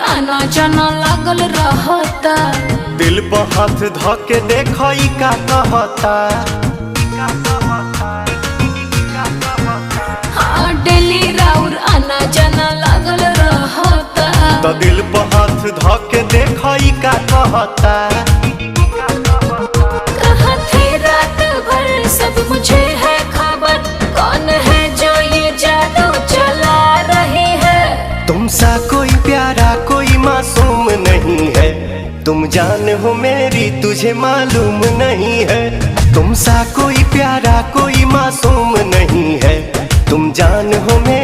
आना जाना लागल रहता। दिल पर हाथ धके देखो ई का कहता। हाँ डेली राउर आना जाना लागल रहता। तो दिल पर हाथ धके देखो ई का कहता। कहाँ थे रात भर सब मुझे है खबर, कौन है जो ये जादू चला रही है। तुम सा कोई प्यारा कोई मासूम नहीं है, तुम जान हो मेरी तुझे मालूम नहीं है। तुम सा कोई प्यारा कोई मासूम नहीं है, तुम जान हो मेरी